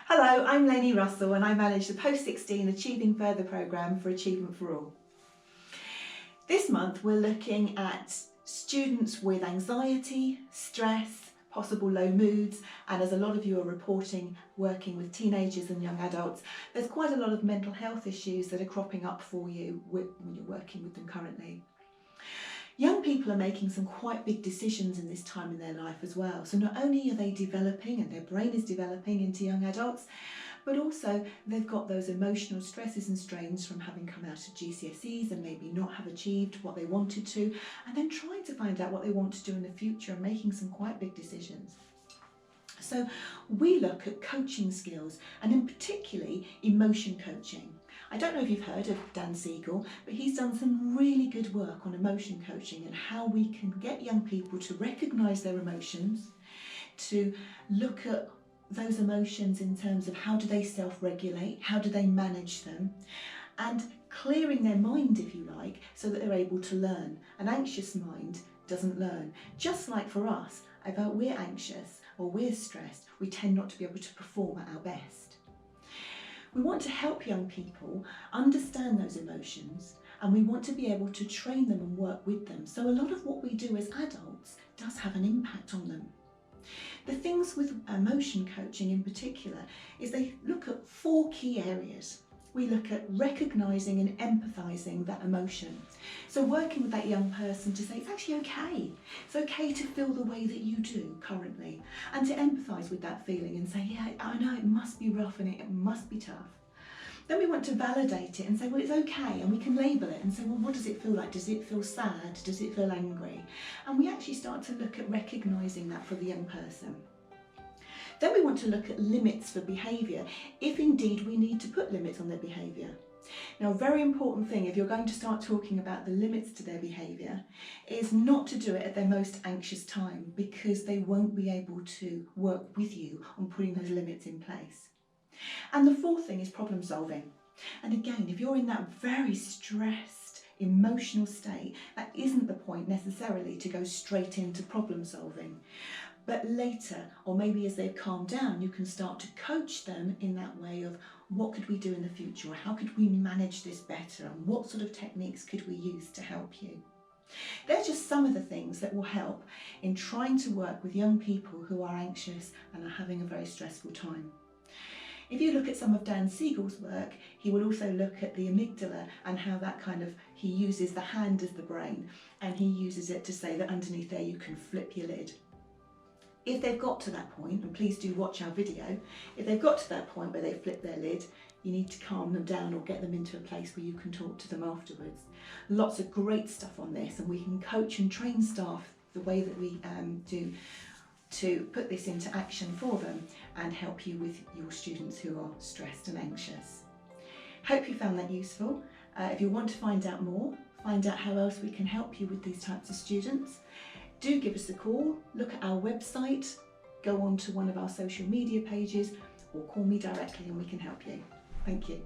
Hello, I'm Lainey Russell and I manage the Post-16 Achieving Further programme for Achievement for All. This month we're looking at students with anxiety, stress, possible low moods, and as a lot of you are reporting working with teenagers and young adults, there's quite a lot of mental health issues that are cropping up for you when you're working with them currently. Young people are making some quite big decisions in this time in their life as well. So not only are they developing and their brain is developing into young adults, but also they've got those emotional stresses and strains from having come out of GCSEs and maybe not have achieved what they wanted to, and then trying to find out what they want to do in the future and making some quite big decisions. So we look at coaching skills, and in particularly emotion coaching. I don't know if you've heard of Dan Siegel, but he's done some really good work on emotion coaching and how we can get young people to recognise their emotions, to look at those emotions in terms of how do they self-regulate, how do they manage them, and clearing their mind, if you like, so that they're able to learn. An anxious mind doesn't learn. Just like for us, if we're anxious or we're stressed, we tend not to be able to perform at our best. We want to help young people understand those emotions, and we want to be able to train them and work with them. So a lot of what we do as adults does have an impact on them. The things with emotion coaching in particular is they look at 4 key areas. We look at recognising and empathising that emotion. So working with that young person to say it's actually okay. It's okay to feel the way that you do currently, and to empathise with that feeling and say, yeah, I know it must be rough and it must be tough. Then we want to validate it and say, well, it's okay, and we can label it and say, well, what does it feel like? Does it feel sad? Does it feel angry? And we actually start to look at recognising that for the young person. Then we want to look at limits for behaviour, if indeed we need to put limits on their behaviour. Now, a very important thing, if you're going to start talking about the limits to their behaviour, is not to do it at their most anxious time, because they won't be able to work with you on putting those limits in place. And the 4th thing is problem solving. And again, if you're in that very stressed, emotional state, that isn't the point necessarily to go straight into problem solving. But later, or maybe as they've calmed down, you can start to coach them in that way of what could we do in the future, or how could we manage this better, and what sort of techniques could we use to help you. They're just some of the things that will help in trying to work with young people who are anxious and are having a very stressful time. If you look at some of Dan Siegel's work, he will also look at the amygdala and how that he uses the hand as the brain, and he uses it to say that underneath there you can flip your lid. If they've got to that point, and please do watch our video, if they've got to that point where they flip their lid, you need to calm them down or get them into a place where you can talk to them afterwards. Lots of great stuff on this, and we can coach and train staff the way that we do to put this into action for them and help you with your students who are stressed and anxious. Hope you found that useful. If you want to find out more, find out how else we can help you with these types of students, do give us a call, look at our website, go on to one of our social media pages, or call me directly and we can help you. Thank you.